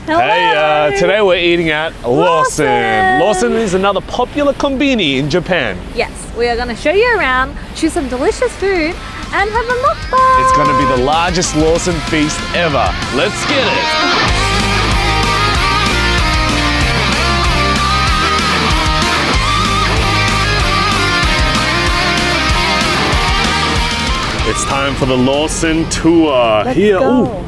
Hello. Hey, today we're eating at Lawson. Lawson is another popular konbini in Japan. Yes, we are going to show you around, choose some delicious food, and have a mukbang. It's going to be the largest Lawson feast ever. Let's get it. It's time for the Lawson tour. Let's Here, go. ooh,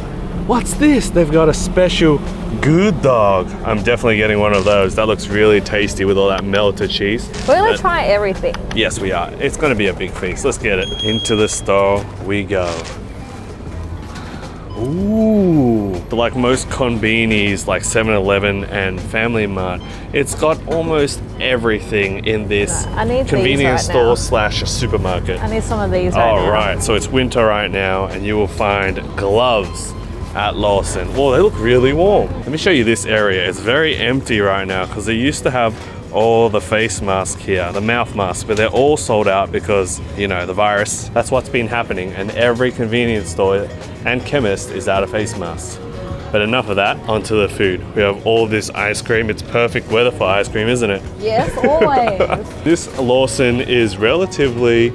what's this? They've got a special good dog. I'm definitely getting one of those. That looks really tasty with all that melted cheese. We're going to try everything. Yes, we are. It's going to be a big feast. Let's get it. Into the store we go. Ooh, like most konbinis, like 7-Eleven and Family Mart, it's got almost everything in this convenience store slash supermarket. I need some of these right now. All right, so it's winter right now, and you will find gloves at Lawson. Whoa, they look really warm. Let me show you this area. It's very empty right now because they used to have all the face masks here, the mouth masks, but they're all sold out because, you know, the virus. That's what's been happening, and every convenience store and chemist is out of face masks. But enough of that, onto the food. We have all this ice cream. It's perfect weather for ice cream, isn't it? Yes, always. This Lawson is relatively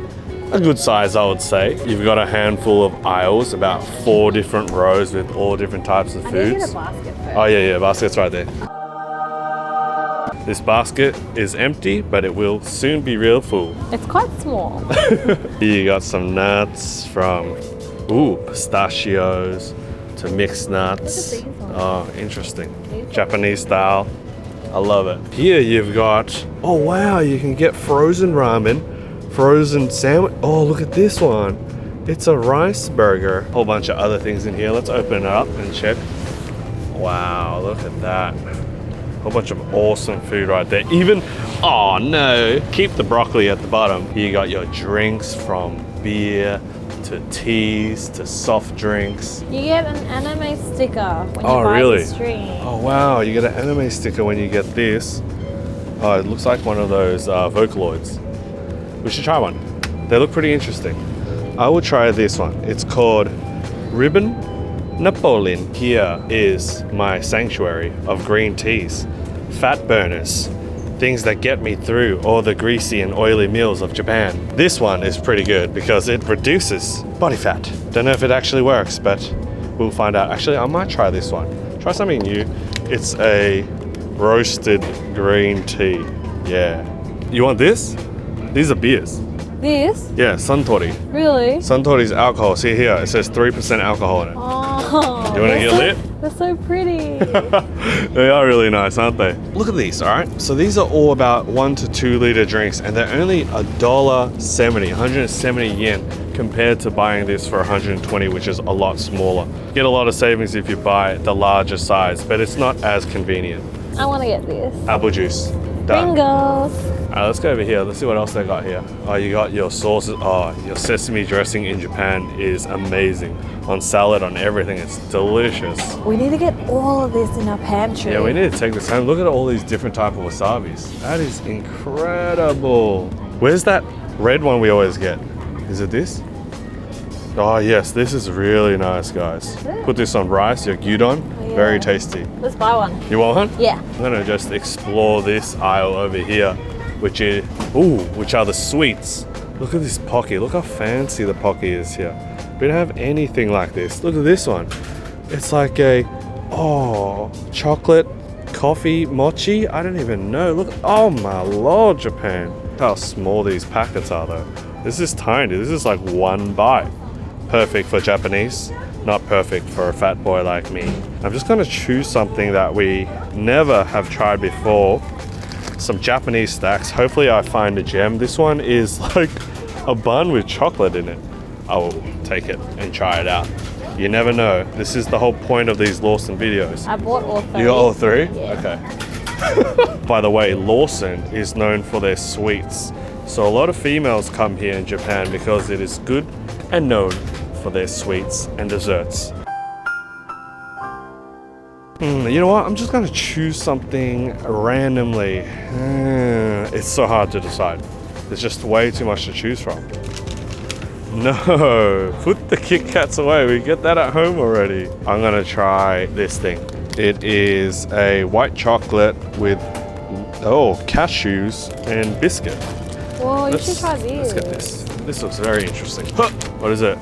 a good size, I would say. You've got a handful of aisles, about 4 different rows with all different types of I need to foods. get a basket first. Oh yeah, basket's right there. This basket is empty, but it will soon be real full. It's quite small. Here you got some nuts from, pistachios to mixed nuts. Look at these ones. Oh, interesting. These Japanese style. I love it. Here you've got, oh wow, you can get frozen ramen, frozen sandwich. Oh, look at this one. It's a rice burger. Whole bunch of other things in here. Let's open it up and check. Wow, look at that. Whole bunch of awesome food right there. Even, oh no, keep the broccoli at the bottom. Here you got your drinks from beer to teas to soft drinks. You get an anime sticker when you Oh, buy really? the stream. Oh wow, you get an anime sticker when you get this. Oh, it looks like one of those Vocaloids. We should try one. They look pretty interesting. I will try this one. It's called Ribbon Napoleon. Here is my sanctuary of green teas, fat burners, things that get me through all the greasy and oily meals of Japan. This one is pretty good because it reduces body fat. Don't know if it actually works, but we'll find out. Actually, I might try this one. Try something new. It's a roasted green tea. Yeah. You want this? These are beers. This? Yeah, Suntory. Really? Suntory's alcohol. See here, it says 3% alcohol in it. Oh. You want to get lit? They're so pretty. They are really nice, aren't they? Look at these, all right? So these are all about 1 to 2 liter drinks, and they're only $1.70, 170 yen, compared to buying this for 120, which is a lot smaller. Get a lot of savings if you buy the larger size, but it's not as convenient. I want to get this. Apple juice. Done. Bingos. All right, let's go over here. Let's see what else they got here. Oh, you got your sauces. Oh, your sesame dressing in Japan is amazing. On salad, on everything, it's delicious. We need to get all of this in our pantry. Yeah, we need to take this home. Look at all these different type of wasabis. That is incredible. Where's that red one we always get? Is it this? Oh yes, this is really nice, guys. Put this on rice, your gyudon. Oh, yeah. Very tasty. Let's buy one. You want one? Yeah. I'm gonna just explore this aisle over here, which are the sweets. Look at this pocky. Look how fancy the pocky is here. We don't have anything like this. Look at this one. It's like a, chocolate coffee mochi. I don't even know. Look, oh my lord, Japan. Look how small these packets are though. This is tiny. This is like 1 bite. Perfect for Japanese, not perfect for a fat boy like me. I'm just gonna choose something that we never have tried before. Some Japanese snacks. Hopefully I find a gem. This one is like a bun with chocolate in it. I will take it and try it out. You never know. This is the whole point of these Lawson videos. I bought all 3. You got all 3? Yeah. Okay. By the way, Lawson is known for their sweets. So a lot of females come here in Japan because it is good and known for their sweets and desserts. You know what? I'm just gonna choose something randomly. It's so hard to decide. There's just way too much to choose from. No, put the Kit Kats away. We get that at home already. I'm gonna try this thing. It is a white chocolate with cashews and biscuit. Whoa, you should try Let's these. get this. This looks very interesting. Huh, what is it?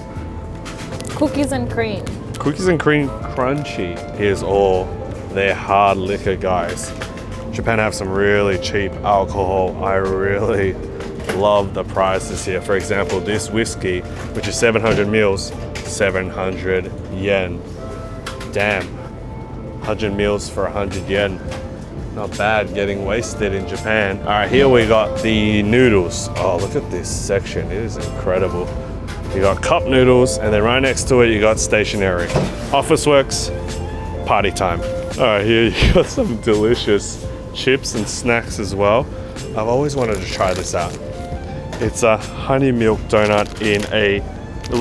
Cookies and cream. Cookies and cream crunchy. Here's all their hard liquor, guys. Japan have some really cheap alcohol. I really love the prices here. For example, this whiskey, which is 700 mils, 700 yen. Damn, 100 mils for 100 yen. Not bad getting wasted in Japan. All right, here we got the noodles. Oh, look at this section. It is incredible. You got cup noodles, and then right next to it, you got stationery. Officeworks, party time. All right, here you got some delicious chips and snacks as well. I've always wanted to try this out. It's a honey milk donut in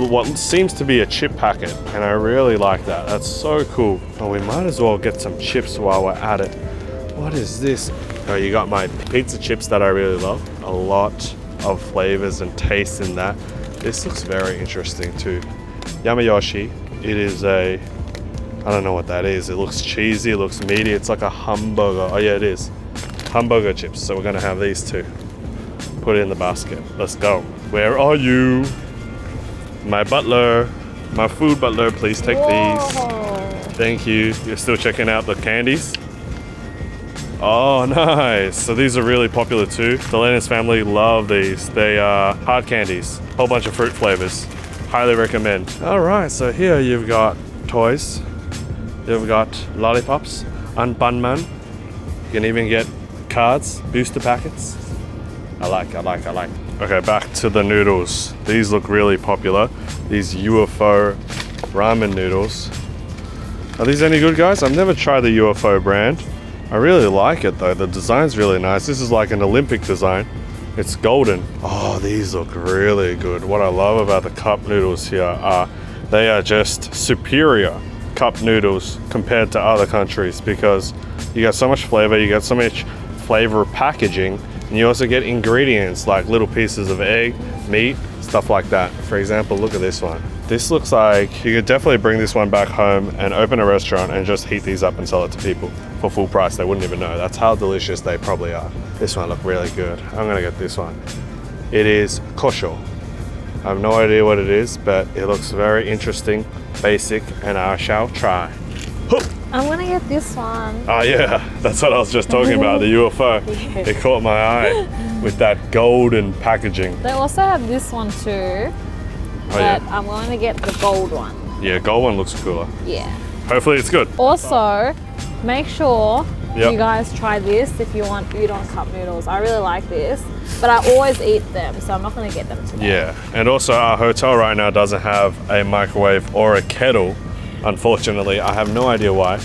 what seems to be a chip packet, and I really like that. That's so cool. Oh, we might as well get some chips while we're at it. What is this? Oh, you got my pizza chips that I really love. A lot of flavors and tastes in that. This looks very interesting too. Yamayoshi. It is I don't know what that is. It looks cheesy, it looks meaty. It's like a hamburger. Oh yeah, it is. Hamburger chips. So we're gonna have these two. Put it in the basket. Let's go. Where are you? My butler. My food butler, please take these. Thank you. You're still checking out the candies? Oh, nice. So these are really popular too. The Lennis family love these. They are hard candies. Whole bunch of fruit flavors. Highly recommend. All right, so here you've got toys. You've got lollipops, anpanman. You can even get cards, booster packets. I like. Okay, back to the noodles. These look really popular. These UFO ramen noodles. Are these any good, guys? I've never tried the UFO brand. I really like it though. The design's really nice. This is like an Olympic design. It's golden. Oh, these look really good. What I love about the cup noodles here are they are just superior cup noodles compared to other countries because you get so much flavor, you get so much flavor packaging, and you also get ingredients like little pieces of egg, meat, stuff like that. For example, look at this one. This looks like you could definitely bring this one back home and open a restaurant and just heat these up and sell it to people for full price. They wouldn't even know. That's how delicious they probably are. This one looked really good. I'm gonna get this one. It is kosho. I have no idea what it is, but it looks very interesting, basic, and I shall try. I'm gonna get this one. Oh yeah, that's what I was just talking about, the UFO. Yeah. It caught my eye with that golden packaging. They also have this one too. Oh, But yeah. I'm going to get the gold one. Yeah, gold one looks cooler. Yeah. Hopefully it's good. Also, make sure Yep. you guys try this if you want udon cup noodles. I really like this, but I always eat them, so I'm not going to get them today. Yeah, and also our hotel right now doesn't have a microwave or a kettle, unfortunately. I have no idea why,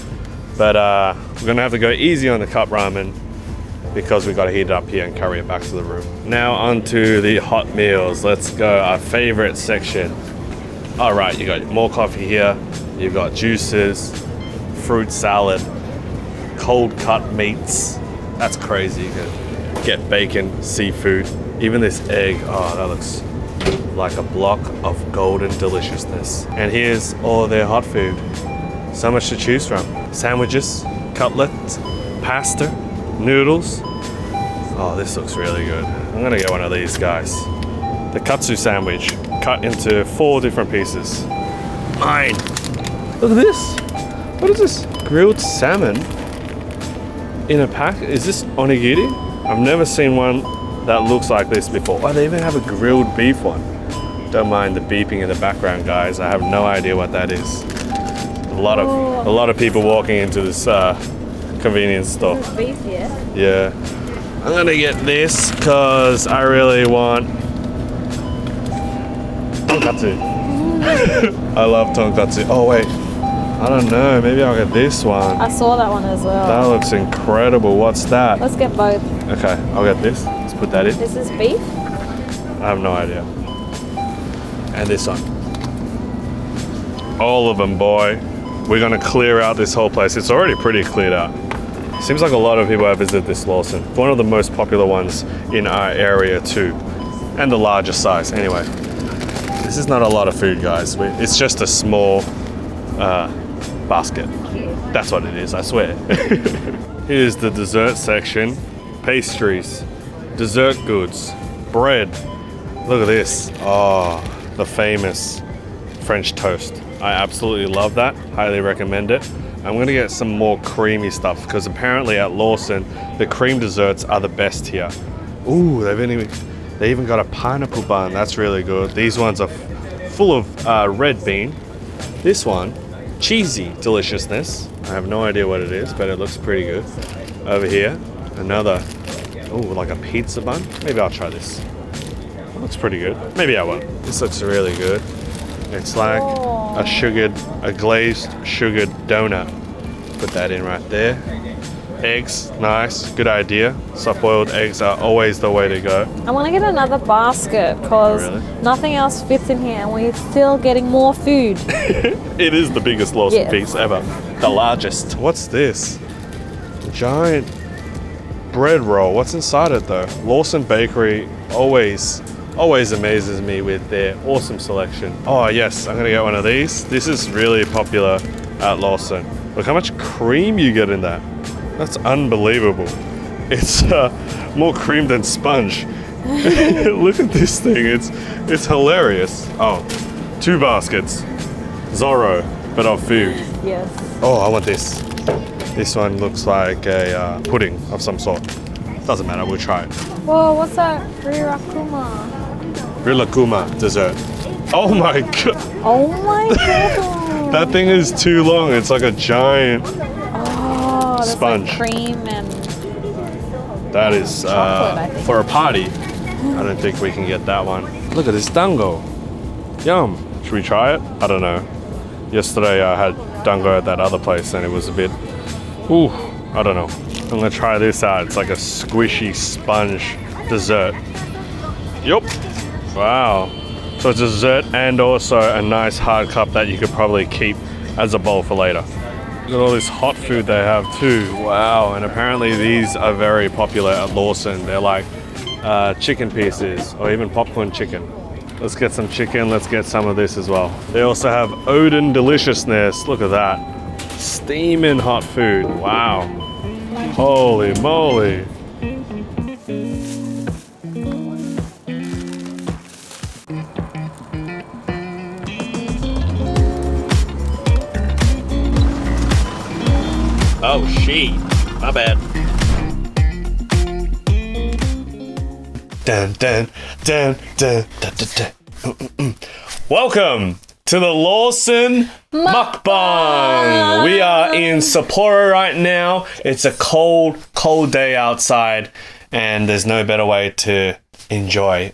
but we're gonna have to go easy on the cup ramen because we got to heat it up here and carry it back to the room. Now onto the hot meals. Let's go, our favorite section. All right, you got more coffee here. You've got juices, fruit salad, cold cut meats. That's crazy. You can get bacon, seafood, even this egg. Oh, that looks like a block of golden deliciousness. And here's all their hot food. So much to choose from. Sandwiches, cutlets, pasta, noodles. Oh, this looks really good. I'm gonna get one of these guys. The katsu sandwich, cut into 4 different pieces. Mine. Look at this. What is this? Grilled salmon in a pack? Is this onigiri? I've never seen one that looks like this before. Oh, they even have a grilled beef one. Don't mind the beeping in the background, guys. I have no idea what that is. A lot of people walking into this convenience store. Beef, yeah. Yeah. I'm gonna get this because I really want tonkatsu. I love tonkatsu. Oh wait, I don't know. Maybe I'll get this one. I saw that one as well. That looks incredible. What's that? Let's get both. Okay, I'll get this. Let's put that in. This is beef. I have no idea. And this one. All of them, boy. We're gonna clear out this whole place. It's already pretty cleared out. Seems like a lot of people have visited this Lawson. One of the most popular ones in our area too. And the largest size. Anyway, this is not a lot of food, guys. It's just a small basket. That's what it is, I swear. Here's the dessert section. Pastries, dessert goods, bread. Look at this. Oh, the famous French toast. I absolutely love that. Highly recommend it. I'm going to get some more creamy stuff because apparently at Lawson, the cream desserts are the best here. Ooh, they even got a pineapple bun. That's really good. These ones are full of red bean. This one, cheesy deliciousness. I have no idea what it is, but it looks pretty good. Over here, another, oh, like a pizza bun. Maybe I'll try this. Looks pretty good. Maybe I won't. This looks really good. It's like a glazed sugared donut. Put that in right there. Eggs, nice, good idea. Soft-boiled eggs are always the way to go. I want to get another basket because nothing else fits in here and we're still getting more food. It is the biggest Lawson piece ever. The largest. What's this? Giant bread roll. What's inside it though? Lawson Bakery always amazes me with their awesome selection. Oh yes, I'm gonna get one of these. This is really popular at Lawson. Look how much cream you get in that. That's unbelievable. It's more cream than sponge. Look at this thing. It's hilarious. Oh, 2 baskets. Zorro, but of food. Yes. Oh, I want this. This one looks like a pudding of some sort. Doesn't matter, we'll try it. Whoa, what's that? Rirakuma. Rirakuma dessert. Oh my god. Oh my god. That thing is too long. It's like a giant sponge. Like cream and that is chocolate, for a party. I don't think we can get that one. Look at this dango. Yum. Should we try it? I don't know. Yesterday I had dango at that other place and it was a bit, ooh, I don't know. I'm gonna try this out. It's like a squishy sponge dessert. Yup. Wow. So it's a dessert and also a nice hard cup that you could probably keep as a bowl for later. Look at all this hot food they have too. Wow. And apparently these are very popular at Lawson. They're like chicken pieces or even popcorn chicken. Let's get some chicken. Let's get some of this as well. They also have Odin deliciousness. Look at that. Steaming hot food. Wow. Holy moly. Oh, my bad. Dun, dun, dun, dun, dun, dun, dun. Welcome to the Lawson Mukbang. We are in Sapporo right now. It's a cold day outside, and there's no better way to enjoy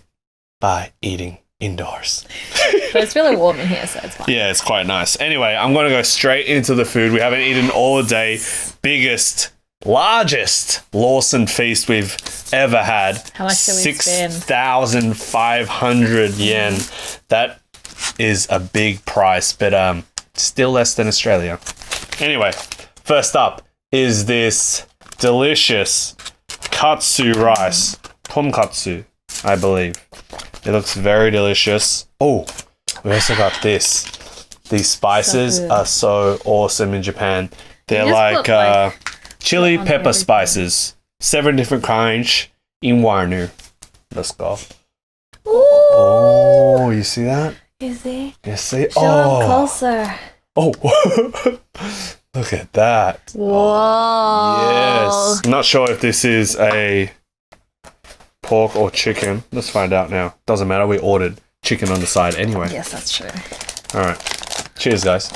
by eating indoors. But it's really warm in here, so it's fine. Yeah, it's quite nice. Anyway, I'm going to go straight into the food. We haven't eaten all day. Largest Lawson feast we've ever had. How much did we spend? 6,500 yen. That is a big price, but still less than Australia. Anyway, first up is this delicious katsu rice. Tonkatsu, I believe. It looks very delicious. Oh, we also got this. These spices are so awesome in Japan. They're like chili pepper spices. 7 different kinds in one. Let's go. Ooh. Oh, you see that? You see? You see? Show them closer. Oh, look at that. Whoa. Yes. I'm not sure if this is a pork or chicken. Let's find out now. Doesn't matter. We ordered chicken on the side anyway. Yes, that's true. All right. Cheers, guys.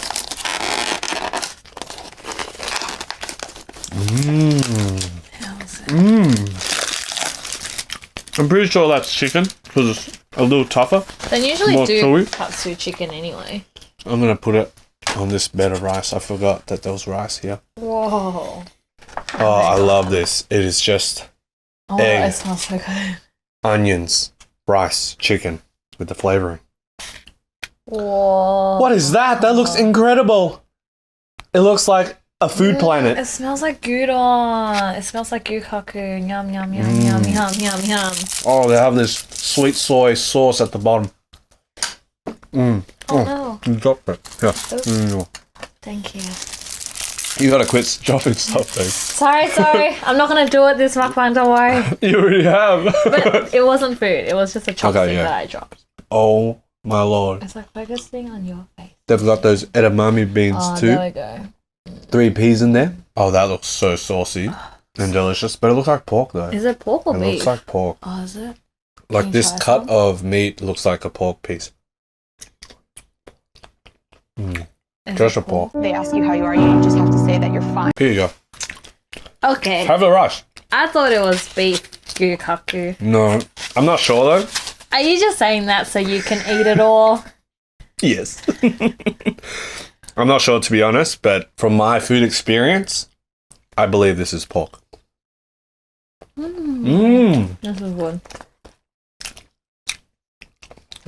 I'm pretty sure that's chicken because it's a little tougher. They usually more do chewy. katsu chicken anyway. I'm going to put it on this bed of rice. I forgot that there was rice here. Whoa. Oh, I love this. It is just egg, it smells so good. onions, rice, chicken with the flavoring. Whoa. What is that? That looks incredible. It looks like a food planet. It smells like gyudon. It smells like gyukaku. Yum, yum, yum, yum, yum, yum, yum. Oh, they have this sweet soy sauce at the bottom. Oh, no. You dropped it. Yeah. Thank you. You gotta quit dropping stuff, babe. Sorry. I'm not gonna do it this mukbang, don't worry. You already have. But it wasn't food. It was just a chopstick that I dropped. Oh my lord. It's like focusing on your face. They've got those edamame beans too. There we go. 3 peas in there. Oh, that looks so saucy and delicious. But it looks like pork though. Is it pork or beef? It looks like pork. Oh, is it? Like this cut of meat looks like a pork piece. Just a pork. They ask you how you are, you just have to say that you're fine. Here you go. Okay. Have the rice. I thought it was beef gyukaku. No, I'm not sure though. Are you just saying that so you can eat it all? Yes. I'm not sure to be honest, but from my food experience, I believe this is pork. This is good.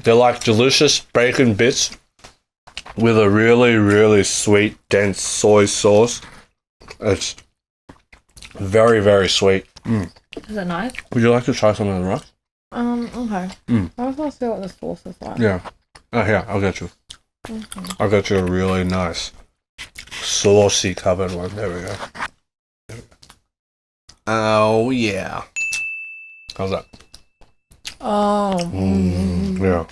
They're like delicious bacon bits with a really, really sweet, dense soy sauce. It's very, very sweet. Is it nice? Would you like to try some of the rice? Okay. I just want to see what the sauce is like. Yeah. Oh, here, I'll get you. I'll get you a really nice saucy covered one. There we go. Oh, yeah. How's that? Oh. Yeah.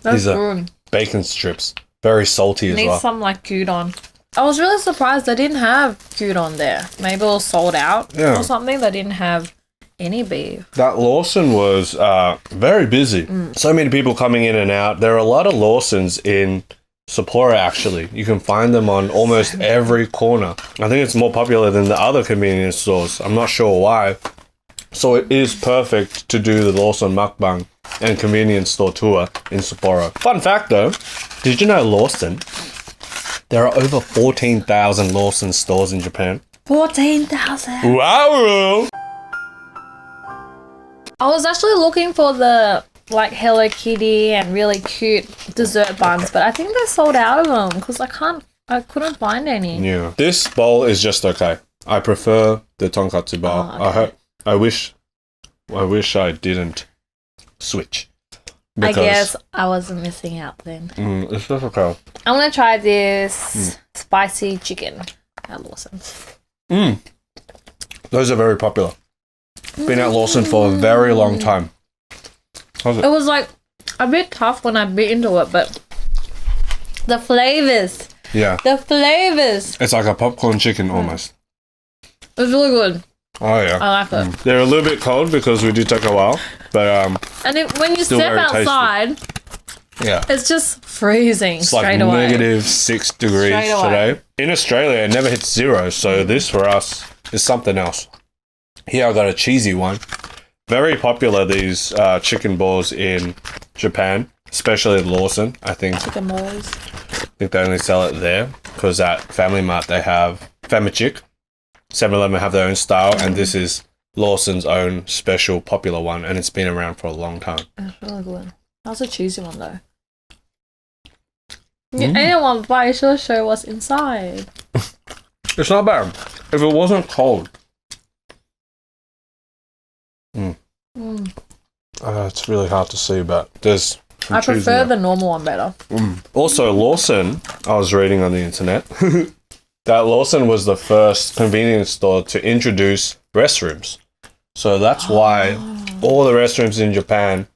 That's These are good. bacon strips. Very salty as Need well. some like gyudon. I was really surprised they didn't have gyudon there. Maybe it was sold out or something. They didn't have any beef. That Lawson was very busy. So many people coming in and out. There are a lot of Lawsons in Sapporo actually. You can find them on almost every corner. I think it's more popular than the other convenience stores. I'm not sure why. So it is perfect to do the Lawson Mukbang and convenience store tour in Sapporo. Fun fact though, did you know Lawson? There are over 14,000 Lawson stores in Japan. 14,000. Wow! I was actually looking for the like Hello Kitty and really cute dessert buns, but I think they sold out of them because I couldn't find any. Yeah. This bowl is just okay. I prefer the tonkatsu bowl. Okay. I wish I didn't switch. I guess I wasn't missing out then. It's just okay. I'm gonna try this spicy chicken at Lawson. Those are very popular. Been at Lawson for a very long time. How's it? It was like a bit tough when I bit into it, but the flavors. Yeah. The flavors. It's like a popcorn chicken almost. It's really good. Oh yeah. I like it. They're a little bit cold because we did take a while, but And when you still step very outside, yeah. it's just freezing It's straight like away. -6 degrees Straight away. today. In Australia, it never hits 0, so this for us is something else. Here I got a cheesy one. Very popular, these chicken balls in Japan, especially at Lawson. I think they only sell it there because at Family Mart they have Famichik. 7-Eleven have their own style, and this is Lawson's own special popular one, and it's been around for a long time. It's really good. That's a cheesy one though. Yeah, anyone buy, sure show what's inside. It's not bad. If it wasn't cold. It's really hard to see, but there's some I cheese in prefer there. the normal one better. Also, Lawson, I was reading on the internet, that Lawson was the first convenience store to introduce restrooms. So that's why all the restrooms in Japan,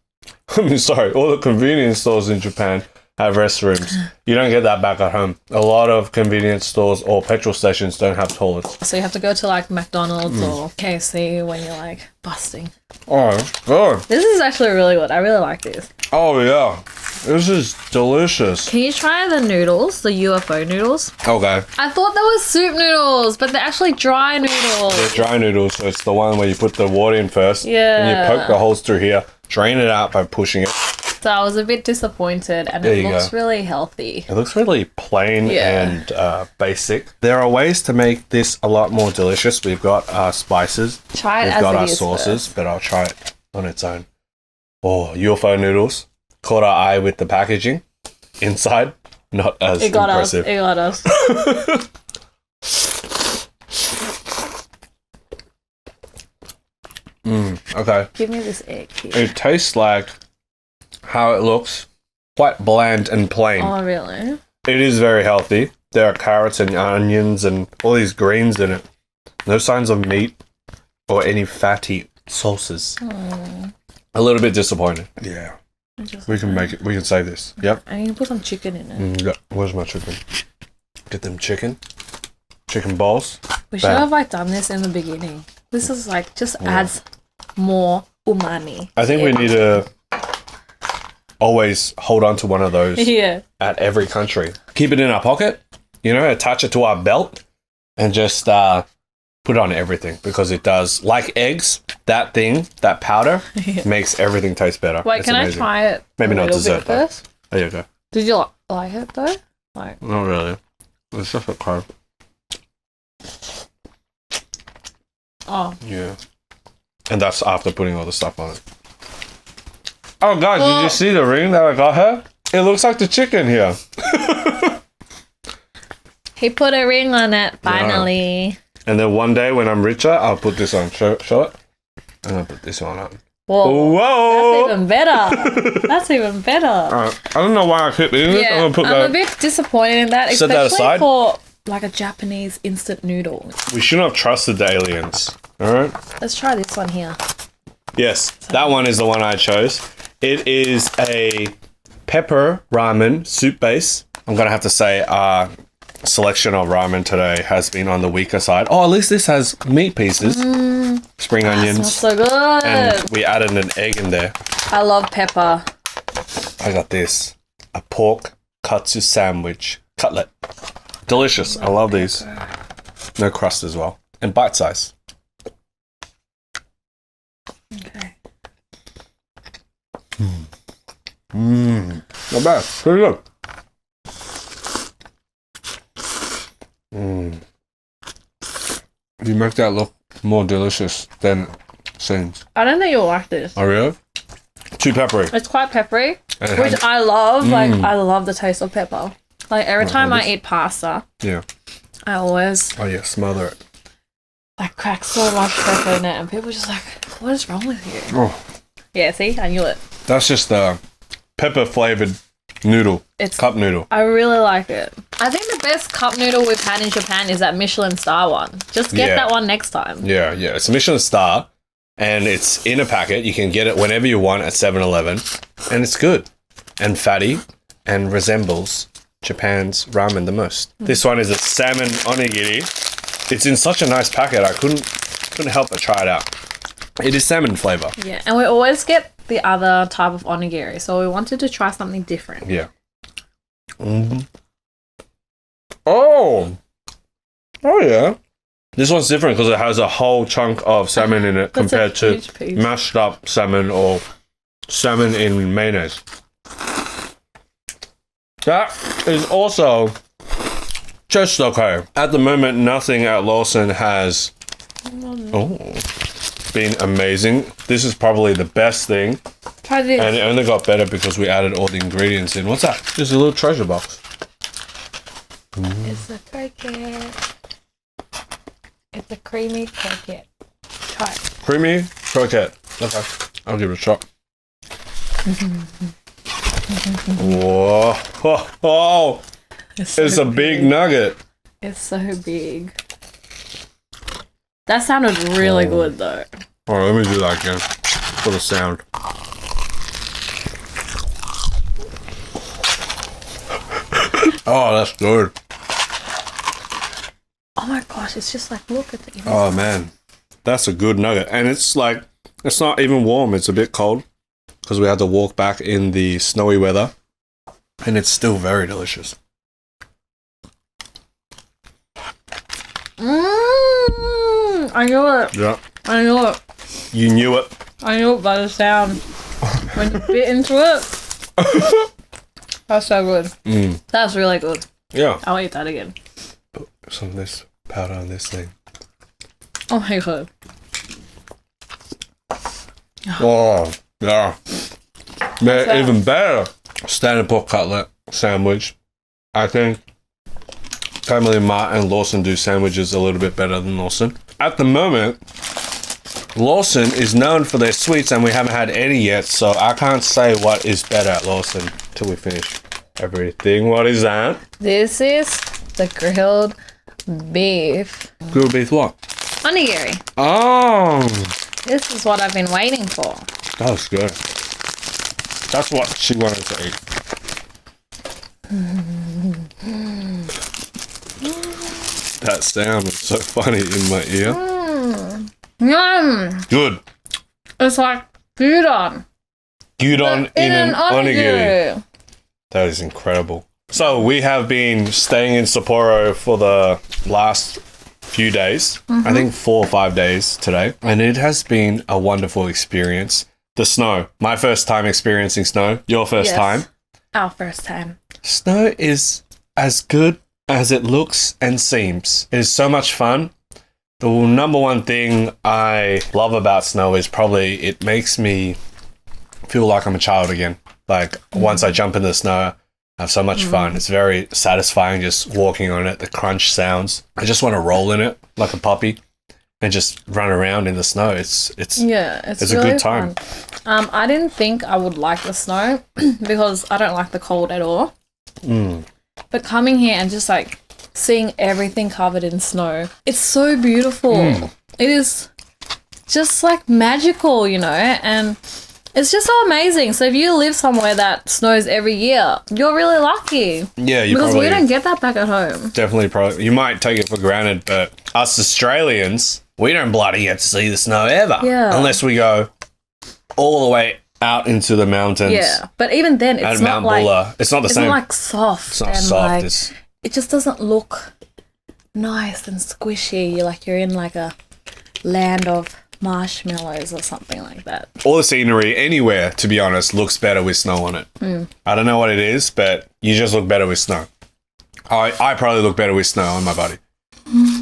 all the convenience stores in Japan have restrooms. You don't get that back at home. A lot of convenience stores or petrol stations don't have toilets. So you have to go to like McDonald's or KFC when you're like busting. Oh, God. This is actually really good. I really like this. Oh, yeah. This is delicious. Can you try the noodles, the UFO noodles? Okay. I thought they were soup noodles, but they're actually dry noodles. They're dry noodles, so it's the one where you put the water in first. Yeah. And you poke the holes through here, drain it out by pushing it. So I was a bit disappointed, and There it you looks go. really healthy. It looks really plain and basic. There are ways to make this a lot more delicious. We've got our spices. Try it We've as got it our is sauces, first. but I'll try it on its own. Oh, UFO noodles. Caught our eye with the packaging. Inside, not as It got impressive. us. It got us. Okay. Give me this egg here. It tastes like how it looks. Quite bland and plain. Oh, really? It is very healthy. there are carrots and onions and all these greens in it. No signs of meat or any fatty sauces. A little bit disappointed. Yeah. We can make it. We can save this. Yep. And you can put some chicken in it. Yeah. Where's my chicken? Get them chicken balls. We should have like done this in the beginning. This is like just adds more umami. I think we need to always hold on to one of those at every country. Keep it in our pocket, you know, attach it to our belt and just put it on everything because it does, like eggs, that powder makes everything taste better. Wait, can I try it? Maybe not dessert first. There you go. Did you like it though? Like, not really. It's just a carb. Oh. Yeah. And that's after putting all the stuff on it. Oh, guys, did you see the ring that I got her? It looks like the chicken here. He put a ring on it, finally. Yeah. And then one day when I'm richer, I'll put this on. Show it. And I'll put this one on. Whoa. Whoa. That's even better. That's even better. I don't know why I keep eating it. Yeah, I'm a bit disappointed in that, Set that especially aside. for like a Japanese instant noodle. We shouldn't have trusted the aliens. All right? Let's try this one here. Yes, that one is the one I chose. It is a pepper ramen soup base. I'm going to have to say our selection of ramen today has been on the weaker side. Oh, at least this has meat pieces. Spring onions. Smells so good. And we added an egg in there. I love pepper. I got this. A pork katsu sandwich. Cutlet. Delicious. I love these. No crust as well. And bite size. Okay. Not bad. Pretty good. You make that look more delicious than it seems. I don't think you'll like this. Oh, really? Too peppery. It's quite peppery, And which I love. Like, I love the taste of pepper. Like, every time I eat pasta, Yeah. I always Oh, yeah. Smother it. like crack so much pepper in it, and people are just like, what is wrong with you? Oh, Yeah, see? I knew it. that's just the pepper-flavored noodle. It's Cup noodle. I really like it. I think the best cup noodle we've had in Japan is that Michelin star one. Just get Yeah. that one next time. Yeah. It's a Michelin star, and it's in a packet. You can get it whenever you want at 7-Eleven, and it's good and fatty and resembles Japan's ramen the most. This one is a salmon onigiri. It's in such a nice packet. I couldn't help but try it out. It is salmon flavor. Yeah, and we always get the other type of onigiri, so we wanted to try something different. Yeah. Oh yeah. This one's different because it has a whole chunk of salmon in it That's a compared to huge piece. mashed up salmon or salmon in mayonnaise. That is also just okay. At the moment, nothing at Lawson has been amazing. This is probably the best thing. Try this. And it only got better because we added all the ingredients in. What's that? Just a little treasure box. It's a croquette. It's a creamy croquette. Try it. Creamy croquette. Okay, I'll give it a shot. Whoa. Oh, It's it's a big nugget. It's so big. That sounded really good though. All right, let me do that again for the sound. Oh, that's good. Oh my gosh, it's just like, look at the Oh man, that's a good nugget. And it's like, it's not even warm. It's a bit cold because we had to walk back in the snowy weather. And it's still very delicious. I knew it. Yeah. I knew it. You knew it. I knew it by the sound. When you bit into it. That's so good. That's really good. Yeah. I'll eat that again. Put some of this powder on this thing. Oh my god. Oh, yeah. that? Even better. Standard pork cutlet sandwich. I think family Mart and Lawson do sandwiches a little bit better than Lawson. At the moment, Lawson is known for their sweets and we haven't had any yet, so I can't say what is better at Lawson till we finish. everything. What is that? This is the grilled beef Grilled beef what? onigiri. Oh, This is what I've been waiting for. that was good. That's what she wanted to eat. That sound was so funny in my ear. Yum! Good. It's like gyudon. Gyudon in an onigiri. onigiri. That is incredible. So we have been staying in Sapporo for the last few days. I think 4 or 5 days today. And it has been a wonderful experience. The snow. My first time experiencing snow. Your first Yes. time. Our first time. Snow is as good as it looks and seems. It is so much fun. The number one thing I love about snow is probably it makes me feel like I'm a child again. Like once I jump in the snow, I have so much fun. It's very satisfying just walking on it, the crunch sounds. I just want to roll in it like a puppy and just run around in the snow. It's Yeah, it's a really good time. fun. I didn't think I would like the snow because I don't like the cold at all. But coming here and just like seeing everything covered in snow, it's so beautiful. It is just like magical, you know, and it's just so amazing. So if you live somewhere that snows every year, you're really lucky. Yeah, you Because probably we don't get that back at home. definitely probably you might take it for granted, but us Australians, we don't bloody get to see the snow ever. Yeah. Unless we go all the way out into the mountains. Yeah, but even then, At it's not Mount like Bulla. It's not the it's same. not like soft. It's not and soft. Like, It's it just doesn't look nice and squishy. You're in like a land of marshmallows or something like that. all the scenery anywhere, to be honest, looks better with snow on it. I don't know what it is, but you just look better with snow. I probably look better with snow on my body.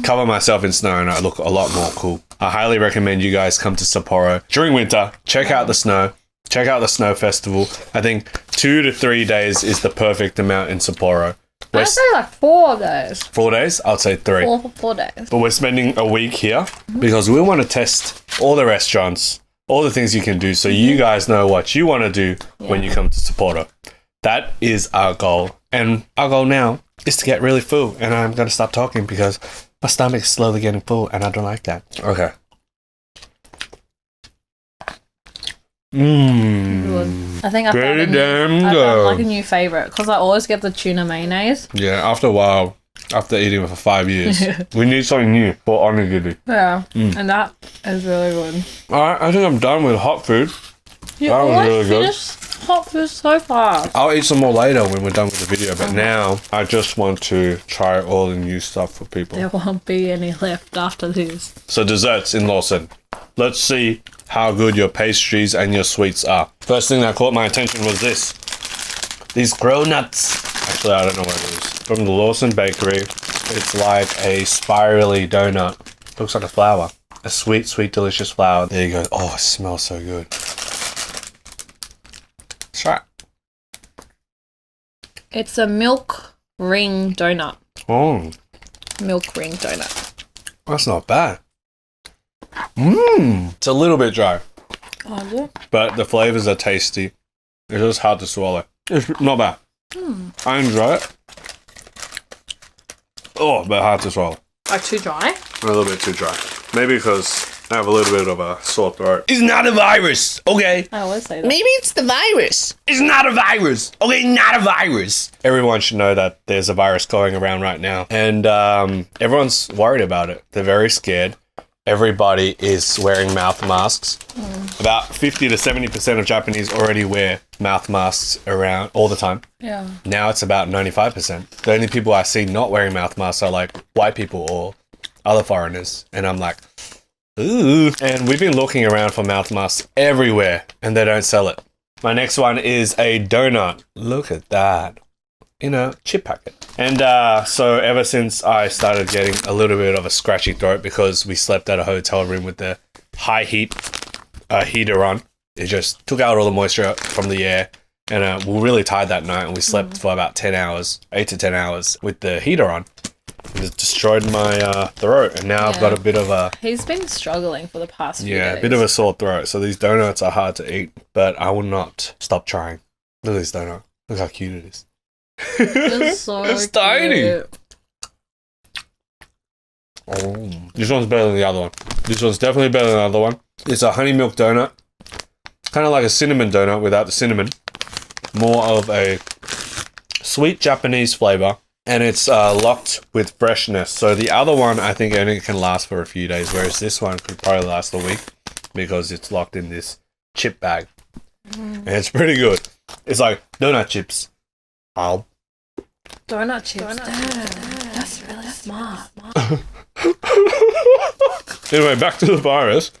Cover myself in snow and I look a lot more cool. I highly recommend you guys come to Sapporo during winter. Check out the snow. Check out the snow festival. I think 2 to 3 days is the perfect amount in Sapporo. I'd say like 4 days. 4 days? I'd say 3. 4 days. But we're spending a week here because we want to test all the restaurants, all the things you can do so you guys know what you want to do when you come to Sapporo. That is our goal. And our goal now is to get really full. And I'm going to stop talking because my stomach is slowly getting full and I don't like that. Okay. Good. I think I Pretty damn found good. like a new favorite because I always get the tuna mayonnaise. Yeah, after a while, after eating it for 5 years, we need something new for onigiri. Yeah, and that is really good. Alright, I think I'm done with hot food. You That was always really good. finish hot food so fast. I'll eat some more later when we're done with the video, but now I just want to try all the new stuff for people. There won't be any left after this. So desserts in Lawson. Let's see how good your pastries and your sweets are. First thing that caught my attention was this. These grilled nuts. Actually, I don't know what it is. From the Lawson Bakery. It's like a spirally donut. Looks like a flower. A sweet, sweet, delicious flower. There you go. Oh, it smells so good. Try. It's a milk ring donut. Oh, Milk ring donut. that's not bad. It's a little bit dry, Oh, yeah. but the flavors are tasty. It's just hard to swallow. It's not bad. I enjoy it. Oh, but hard to swallow. Like too dry? A little bit too dry. Maybe because I have a little bit of a sore throat. It's not a virus, okay? I always say that. Maybe it's the virus. It's not a virus. Okay, not a virus. Everyone should know that there's a virus going around right now. And everyone's worried about it. They're very scared. Everybody is wearing mouth masks. About 50 to 70% of Japanese already wear mouth masks around all the time. Yeah. Now it's about 95%. The only people I see not wearing mouth masks are like white people or other foreigners. And I'm like, ooh. And we've been looking around for mouth masks everywhere and they don't sell it. My next one is a donut. Look at that. In a chip packet. And so ever since I started getting a little bit of a scratchy throat because we slept at a hotel room with the high heat heater on, it just took out all the moisture from the air. And we were really tired that night and we slept for about 10 hours, 8 to 10 hours with the heater on. It destroyed my throat and now I've got a bit of a... He's been struggling for the past few Yeah, days. a bit of a sore throat. So these donuts are hard to eat, but I will not stop trying. Look at this donut. Look how cute it is. It's so It's tiny. cute. Oh, this one's better than the other one. This one's definitely better than the other one. It's a honey milk donut. Kind of like a cinnamon donut without the cinnamon. More of a sweet Japanese flavor. And it's locked with freshness. So the other one, I think only can last for a few days. Whereas this one could probably last a week. Because it's locked in this chip bag. And it's pretty good. It's like donut chips. Ow. Donut chips. That's really smart. Anyway, back to the virus.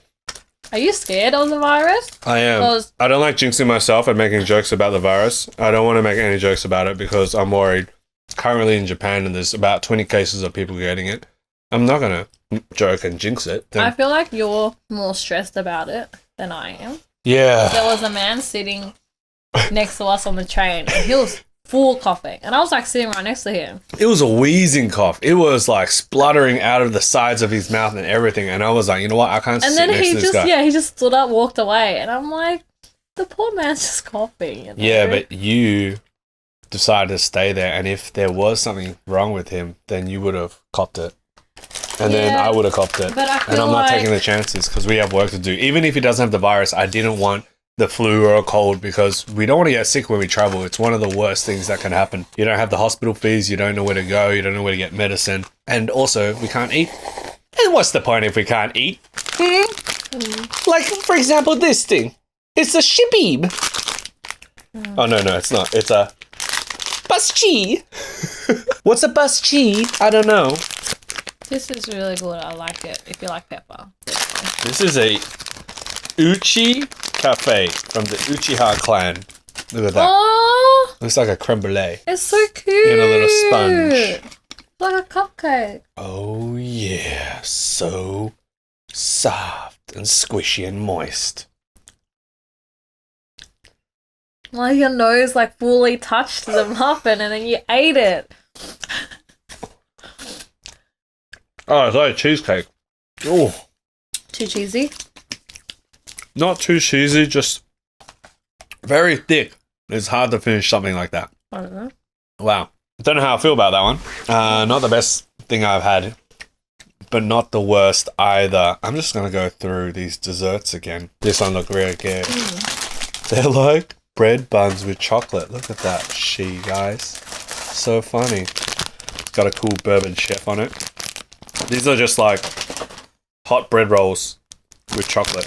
Are you scared of the virus? I am. Because- I don't like jinxing myself and making jokes about the virus. I don't want to make any jokes about it because I'm worried. Currently in Japan, and there's about 20 cases of people getting it. I'm not going to joke and jinx it. I feel like you're more stressed about it than I am. Yeah. There was a man sitting next to us on the train, and he was full coughing. And I was like sitting right next to him. It was a wheezing cough. It was like spluttering out of the sides of his mouth and everything. And I was like, you know what? I can't And sit then next he to this guy. he just stood up, walked away. And I'm like, the poor man's just coughing. You know? Yeah, but you decided to stay there. And if there was something wrong with him, then you would have copped it. And then Yeah, I would have copped it. but I And feel I'm not like- taking the chances because we have work to do. Even if he doesn't have the virus, I didn't want the flu or a cold because we don't want to get sick when we travel. It's one of the worst things that can happen. You don't have the hospital fees. You don't know where to go. You don't know where to get medicine. And also, we can't eat. And what's the point if we can't eat? Like, for example, this thing. It's a shibib. Oh, no, it's not. It's a buschi. What's a buschi? I don't know. This is really good. I like it. If you like pepper. This is a Uchi Cafe from the Uchiha clan. Look at that. Oh, Looks like a creme brulee. it's so cute. In a little sponge. Like a cupcake. Oh yeah, so soft and squishy and moist. Like your nose like fully touched the muffin and then you ate it. Oh, it's like a cheesecake. Oh, Too cheesy? not too cheesy, just very thick. It's hard to finish something like that. I don't know. Wow. Don't know how I feel about that one. Not the best thing I've had, but not the worst either. I'm just going to go through these desserts again. This one look really good. They're like bread buns with chocolate. Look at that she, guys. So funny. Got a cool bourbon chef on it. These are just like hot bread rolls with chocolate.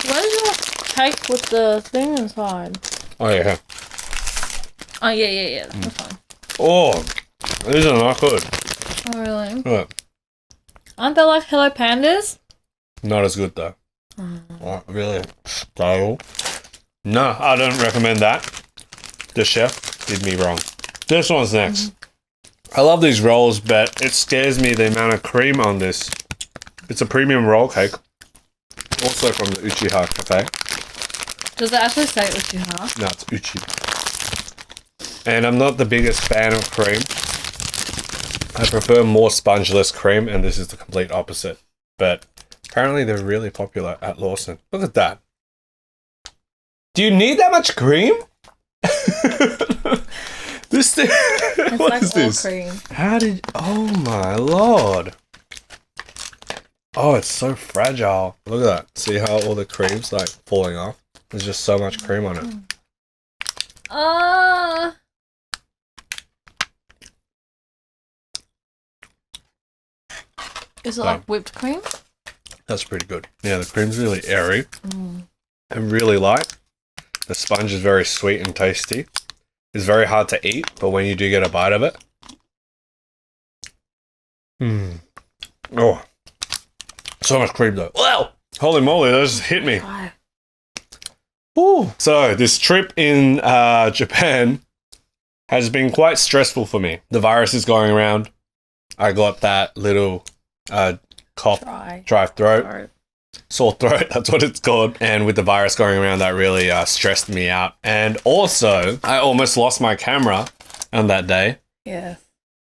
Where's your cake with the thing inside? Oh, yeah. Oh, yeah. That's fine. Oh, these are not good. Oh, really? Look, Aren't they like Hello Pandas? not as good though. Oh, really? Style? No, I don't recommend that. The chef did me wrong. This one's next. I love these rolls, but it scares me the amount of cream on this. It's a premium roll cake. Also from the Uchiha Cafe. Does it actually say Uchiha? No, it's Uchi. And I'm not the biggest fan of cream. I prefer more spongeless cream, and this is the complete opposite. But apparently they're really popular at Lawson. Look at that. Do you need that much cream? This thing. It's What like is all this? cream. How did? Oh my lord! Oh, it's so fragile. Look at that. See how all the cream's like falling off? There's just so much cream on it. Is it like whipped cream? That's pretty good. Yeah, the cream's really airy and really light. The sponge is very sweet and tasty. It's very hard to eat, but when you do get a bite of it, oh, so much cream though. Wow! Holy moly, that just hit me. Why? Ooh. So this trip in Japan has been quite stressful for me. The virus is going around. I got that little cough, dry throat, sore throat, that's what it's called. And with the virus going around, that really stressed me out. And also, I almost lost my camera on that day. Yeah.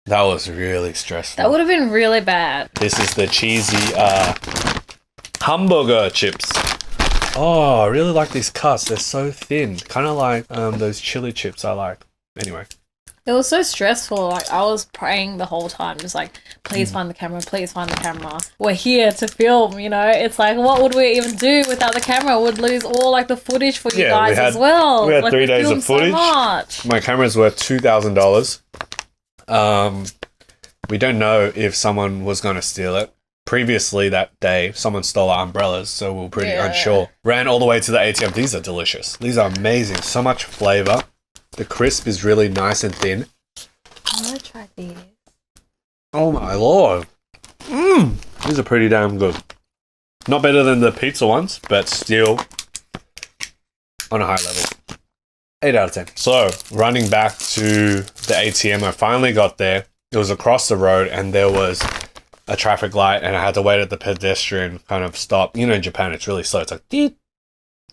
That was really stressful. That would have been really bad. This is the cheesy hamburger chips. Oh, I really like these cuts. They're so thin. Kind of like those chili chips I like. Anyway, It was so stressful. Like, I was praying the whole time, just like, please find the camera, please find the camera. We're here to film, you know? It's like, what would we even do without the camera? We'd lose all, like, the footage for you guys as well. We had like, 3 days of footage. So much. My camera's worth $2,000. We don't know if someone was going to steal it. Previously that day, someone stole our umbrellas, so we were pretty unsure. Ran all the way to the ATM. These are delicious. These are amazing. So much flavor. The crisp is really nice and thin. I'm going to try these. Oh my lord. These are pretty damn good. Not better than the pizza ones, but still on a high level. 8 out of 10. So, running back to the ATM, I finally got there. It was across the road and there was a traffic light and I had to wait at the pedestrian kind of stop. You know, in Japan, it's really slow. It's like, deet,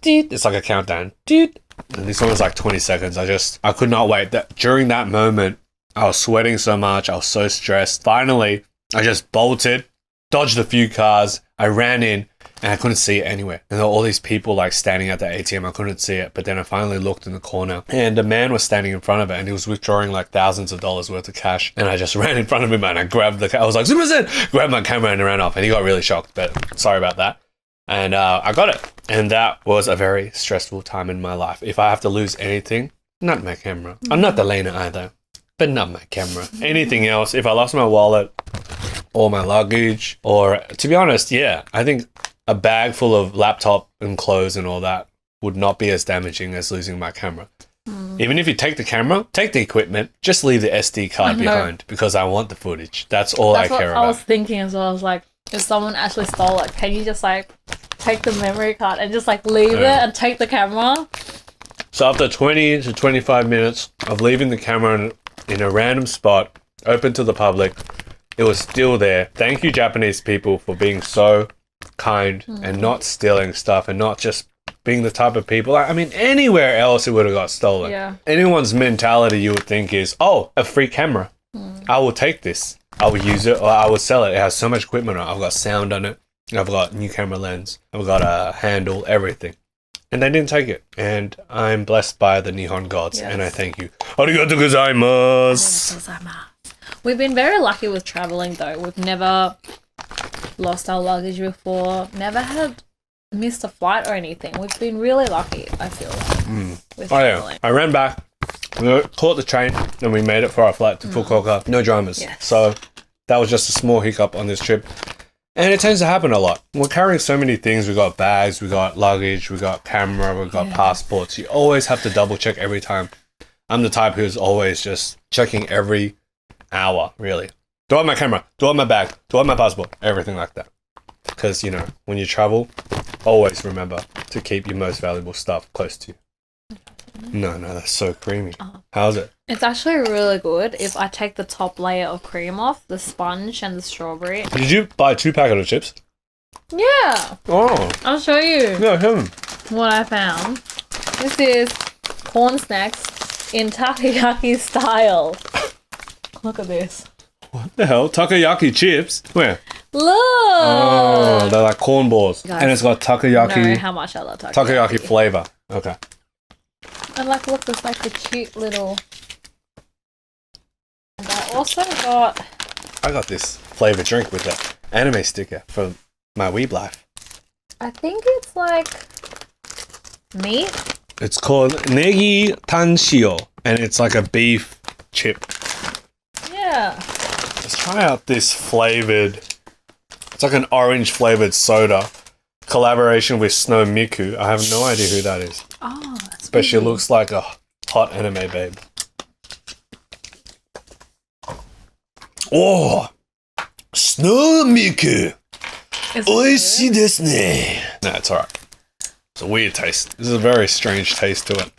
deet. It's like a countdown. Deet. And this one was like 20 seconds. I could not wait. During that moment, I was sweating so much. I was so stressed. Finally, I just bolted, dodged a few cars. I ran in and I couldn't see it anywhere. And there were all these people like standing at the ATM. I couldn't see it. But then I finally looked in the corner and a man was standing in front of it and he was withdrawing like thousands of dollars worth of cash. And I just ran in front of him and I grabbed I was like, Zumazen! Grabbed my camera and ran off. And he got really shocked, but sorry about that. And I got it. And that was a very stressful time in my life. If I have to lose anything, not my camera. I'm not the Lena either, but not my camera. Anything else, if I lost my wallet or my luggage, or to be honest, yeah, I think a bag full of laptop and clothes and all that would not be as damaging as losing my camera. Even if you take the camera, take the equipment, just leave the SD card behind because I want the footage. That's all I care about. I was thinking as well. I was like, if someone actually stole it, can you just like take the memory card and just like leave it and take the camera? So after 20 to 25 minutes of leaving the camera in a random spot, open to the public, it was still there. Thank you, Japanese people, for being so kind and not stealing stuff and not just being the type of people. I mean, anywhere else it would have got stolen. Yeah. Anyone's mentality you would think is, oh, a free camera. I will take this. I will use it or I will sell it. It has so much equipment on it. I've got sound on it. I've got new camera lens. I've got a handle, everything. And they didn't take it. And I'm blessed by the Nihon gods. Yes. And I thank you. Arigatou gozaimasu. We've been very lucky with traveling though. We've never lost our luggage before. Never had missed a flight or anything. We've been really lucky, I feel like, with traveling. I ran back. We caught the train and we made it for our flight to Fukuoka. No dramas. Yes. So that was just a small hiccup on this trip. And it tends to happen a lot. We're carrying so many things. We got bags, we got luggage, we got camera, we got passports. You always have to double check every time. I'm the type who's always just checking every hour, really. Do I have my camera? Do I have my bag? Do I have my passport? Everything like that. Because, you know, when you travel, always remember to keep your most valuable stuff close to you. No, that's so creamy. How's it? It's actually really good if I take the top layer of cream off, the sponge and the strawberry. Did you buy 2 packets of chips? Yeah. Oh. I'll show you Yeah, him. what I found. This is corn snacks in takoyaki style. Look at this. What the hell? Takoyaki chips? Where? Look! Oh, they're like corn balls. Guys, and it's got You know takoyaki how much I love takoyaki. takoyaki flavor. Okay. And like, look, there's like the cute little... And I also got... I got this flavor drink with the anime sticker from my Weeb life. I think it's like... meat? It's called Negi Tanshio, and it's like a beef chip. Yeah. Let's try out this flavored... It's like an orange flavored soda. Collaboration with Snow Miku. I have no idea who that is. Oh, that's But she looks like a hot anime babe. Oh! Snow Miku! Oishii desu ne! Nah, it's alright. It's a weird taste. This is a very strange taste to it.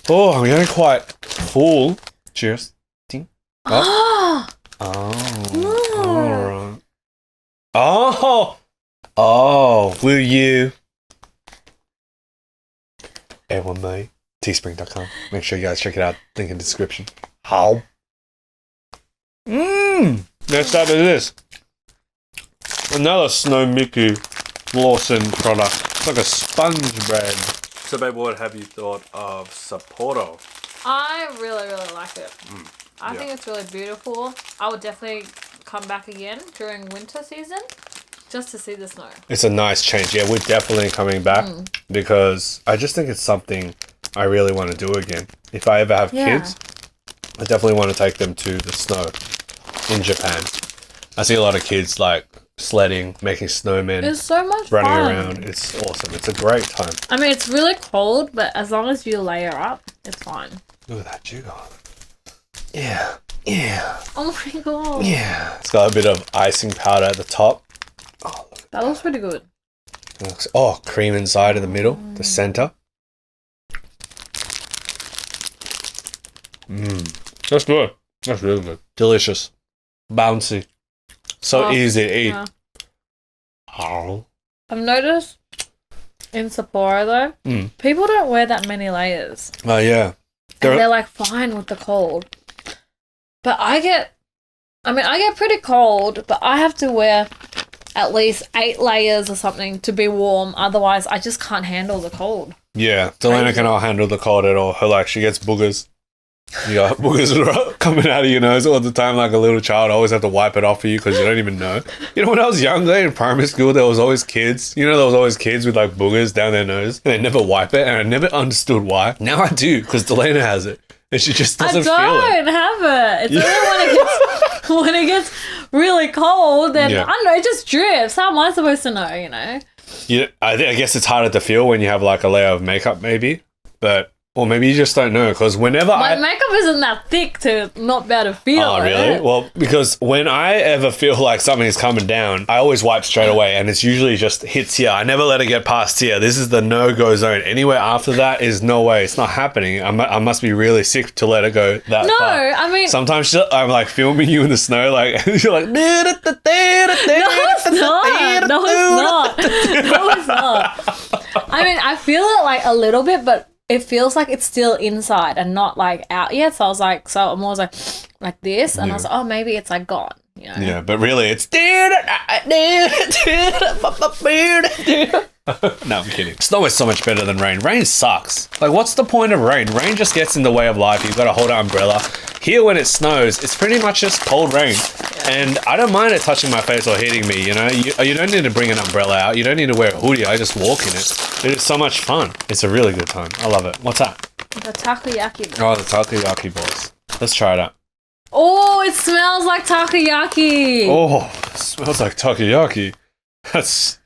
Oh, I'm getting quite full. Cheers. Ding. Oh. Alright. Oh! Oh, will you? Everyone know. Teespring.com. Make sure you guys check it out. Link in the description. How? Next up is this. Another Snow Miku Lawson product. It's like a sponge bread. So babe, what have you thought of Sapporo? I really, really like it. I yeah. think it's really beautiful. I would definitely come back again during winter season just to see the snow. It's a nice change. Yeah, we're definitely coming back because I just think it's something I really want to do again. If I ever have kids, I definitely want to take them to the snow in Japan. I see a lot of kids like sledding, making snowmen. It's so much running fun. around. It's awesome. It's a great time. I mean, it's really cold, but as long as you layer up, it's fine. Look at that dugong. Yeah. Yeah. Oh my god. Yeah. It's got a bit of icing powder at the top. Oh, look. That looks pretty good. Oh, cream inside in the middle, the center. That's good. That's really good. Delicious. Bouncy. So easy to eat. Yeah. Oh. I've noticed in Sapporo though, people don't wear that many layers. Oh, yeah. And they're like fine with the cold. But I get pretty cold, but I have to wear at least 8 layers or something to be warm. Otherwise, I just can't handle the cold. Yeah. Delana cannot handle the cold at all. Her, like, she gets boogers. You got boogers coming out of your nose all the time like a little child. I always have to wipe it off for you because you don't even know. You know, when I was younger in primary school, there was always kids. You know, there was always kids with like boogers down their nose. And they never wipe it. And I never understood why. Now I do because Delana has it. And she just doesn't feel it. I don't have it. It's only when it gets really cold, then I don't know, it just drifts. How am I supposed to know, you know? Yeah, I guess it's harder to feel when you have like a layer of makeup maybe. But... Or maybe you just don't know, because whenever My makeup isn't that thick to not be able to feel it. Oh, really? Well, because when I ever feel like something is coming down, I always wipe straight away, and it's usually just hits here. I never let it get past here. This is the no-go zone. Anywhere after that is no way. It's not happening. I must be really sick to let it go that far. No, I mean... Sometimes I'm like filming you in the snow, like, you're like... No, it's not. No, it's not. I mean, I feel it like a little bit, but... It feels like it's still inside and not like out yet. So I was like, so I'm always like this. And I was like, oh, maybe it's like gone. You know? Yeah, but really it's... No, I'm kidding. Snow is so much better than rain. Rain sucks. Like, what's the point of rain? Rain just gets in the way of life. You've got to hold an umbrella. Here, when it snows, it's pretty much just cold rain. And I don't mind it touching my face or hitting me, you know? You don't need to bring an umbrella out. You don't need to wear a hoodie. I just walk in it. It is so much fun. It's a really good time. I love it. What's that? The takoyaki. Oh, the takoyaki balls. Let's try it out. Oh, it smells like takoyaki. Oh, it smells like takoyaki. That's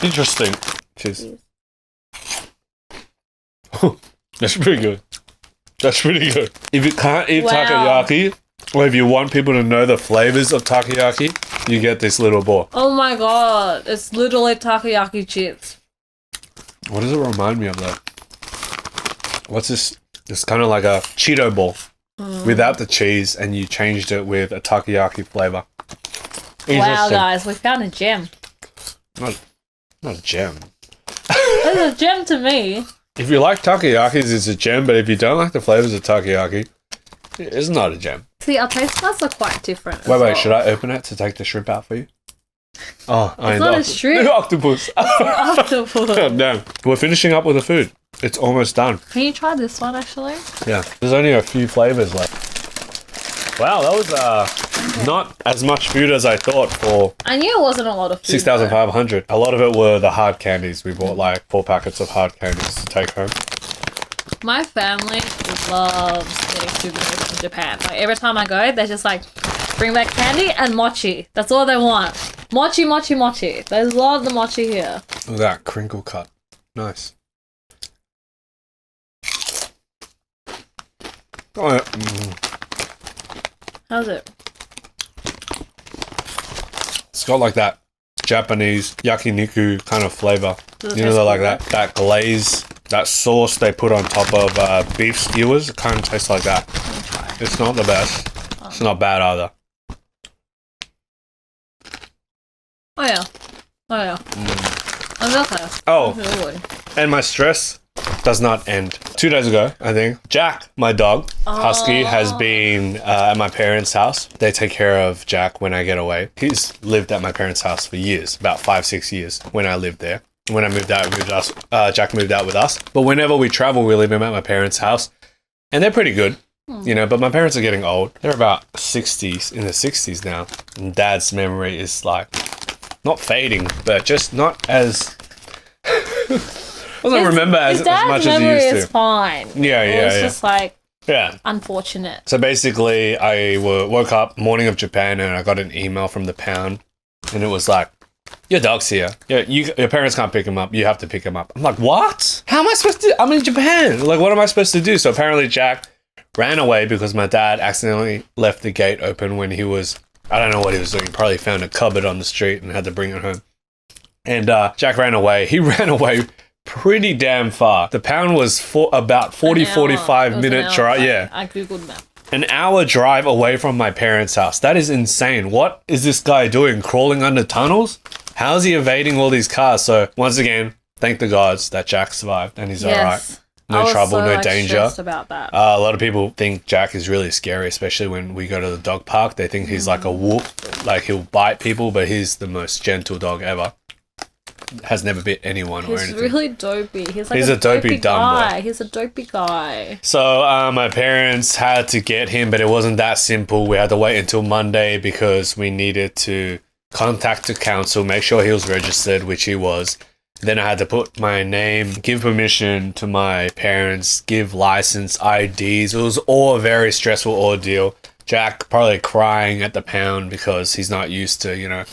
interesting. Cheers. That's pretty good. That's pretty good. If you can't eat takoyaki, or if you want people to know the flavors of takoyaki, you get this little ball. Oh my god, it's literally takoyaki chips. What does it remind me of though? What's this? It's kind of like a Cheeto ball without the cheese, and you changed it with a takoyaki flavor. Wow, guys, we found a gem. Not a gem. It's a gem to me. If you like takoyakis, it's a gem, but if you don't like the flavors of takoyaki, it's not a gem. See, our taste buds are quite different. Wait, should I open it to take the shrimp out for you? Oh, it's not a shrimp. The octopus. Octopus. Oh, damn. We're finishing up with the food. It's almost done. Can you try this one, actually? Yeah. There's only a few flavors left. Wow, that was not as much food as I thought for... I knew it wasn't a lot of food. 6,500. A lot of it were the hard candies. We bought like 4 packets of hard candies to take home. My family loves getting souvenirs from Japan. Like every time I go, they're just like, bring back candy and mochi. That's all they want. Mochi, mochi, mochi. They love the mochi here. Look at that crinkle cut. Nice. Oh, yeah. How's it? It's got like that Japanese yakiniku kind of flavor. You know, like that glaze, that sauce they put on top of beef skewers. It kind of tastes like that. It's not the best. It's not bad either. Oh yeah. It's okay. Oh, It's really good. and my stress does not end. 2 days ago, I think, Jack, my dog, Husky, has been at my parents' house. They take care of Jack when I get away. He's lived at my parents' house for years, about 5-6 years when I lived there. When I moved out, Jack moved out with us. But whenever we travel, we leave him at my parents' house. And they're pretty good, you know, but my parents are getting old. They're about 60s, in the 60s now. And Dad's memory is like, not fading, but just not as... doesn't remember as much as he used to. Is fine. Yeah. It's just like... Yeah. Unfortunate. So basically, I woke up morning of Japan and I got an email from the pound and it was like, your dog's here. Yeah, your parents can't pick him up. You have to pick him up. I'm like, what? How am I supposed to? I'm in Japan. Like, what am I supposed to do? So apparently Jack ran away because my dad accidentally left the gate open when he was, I don't know what he was doing. Probably found a cupboard on the street and had to bring it home. And Jack ran away. He ran away pretty damn far. The pound was about 45 minute drive. Yeah. I googled that. An hour drive away from my parents' house. That is insane. What is this guy doing? Crawling under tunnels? How is he evading all these cars? So once again, thank the gods that Jack survived and he's all right. No trouble, no danger. About that. A lot of people think Jack is really scary, especially when we go to the dog park. They think he's like a wolf, like he'll bite people, but he's the most gentle dog ever. Has never bit anyone or anything. He's really dopey. He's a dopey dumb guy. boy. He's a dopey guy. So my parents had to get him, but it wasn't that simple. We had to wait until Monday because we needed to contact the council, make sure he was registered, which he was. Then I had to put my name, give permission to my parents, give license, IDs. It was all a very stressful ordeal. Jack probably crying at the pound because he's not used to, you know,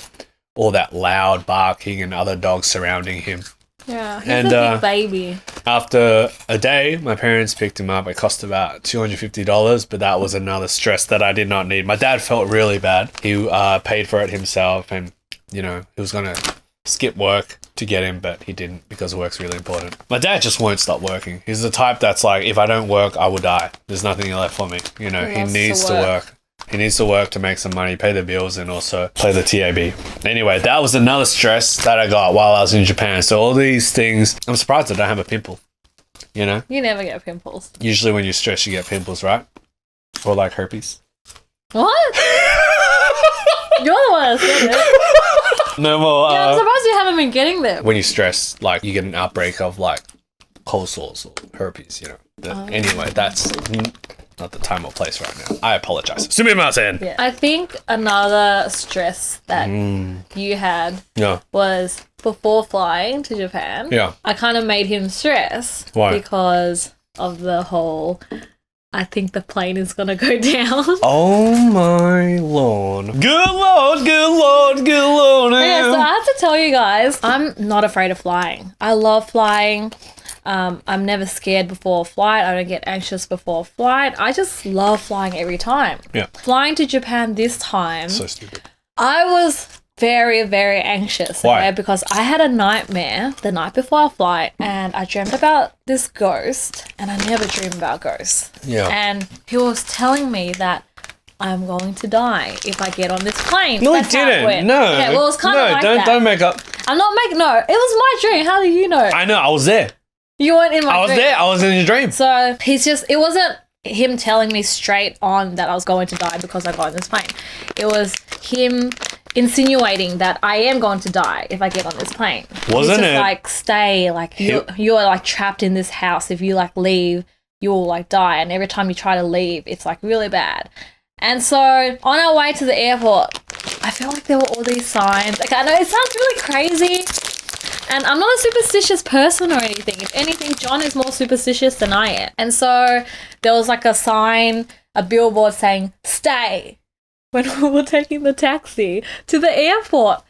all that loud barking and other dogs surrounding him. Yeah, he's a big baby. After a day, my parents picked him up. It cost about $250, but that was another stress that I did not need. My dad felt really bad. He paid for it himself and, you know, he was going to skip work to get him, but he didn't because work's really important. My dad just won't stop working. He's the type that's like, if I don't work, I will die. There's nothing left for me. You know, he needs to work. He needs to work to make some money, pay the bills, and also play the TAB. Anyway, that was another stress that I got while I was in Japan. So all these things, I'm surprised I don't have a pimple. You know? You never get pimples. Usually when you stress, you get pimples, right? Or like herpes. What? You're the one that said it. No more. Yeah, I'm surprised you haven't been getting them. When you stress, like you get an outbreak of like cold sores or herpes, you know. Anyway, that's... not the time or place right now. I apologize. Sumimasen. Yeah. I think another stress that you had was before flying to Japan. Yeah. I kind of made him stress. Why? Because of the whole, I think the plane is going to go down. Oh my lord. Good lord, good lord, good lord. Yeah, so I have to tell you guys, I'm not afraid of flying. I love flying. I'm never scared before a flight. I don't get anxious before a flight. I just love flying every time. Yeah. Flying to Japan this time. So stupid. I was very, very anxious. Why? Okay, because I had a nightmare the night before our flight and I dreamt about this ghost and I never dream about ghosts. Yeah. And he was telling me that I'm going to die if I get on this plane. No, That's he how it didn't. went. No. Yeah, well, it was kind of like that. Don't make up. I'm not making... No, it was my dream. How do you know? I know, I was there. You weren't in my dream. I was there. I was in your dream. So he's just... It wasn't him telling me straight on that I was going to die because I got on this plane. It was him insinuating that I am going to die if I get on this plane. Wasn't He's just it? like, stay. Like, you're like trapped in this house. If you like leave, you'll like die. And every time you try to leave, it's like really bad. And so on our way to the airport, I felt like there were all these signs. Like, I know it sounds really crazy. And I'm not a superstitious person or anything. If anything, John is more superstitious than I am. And so there was like a sign, a billboard saying, stay, when we were taking the taxi to the airport.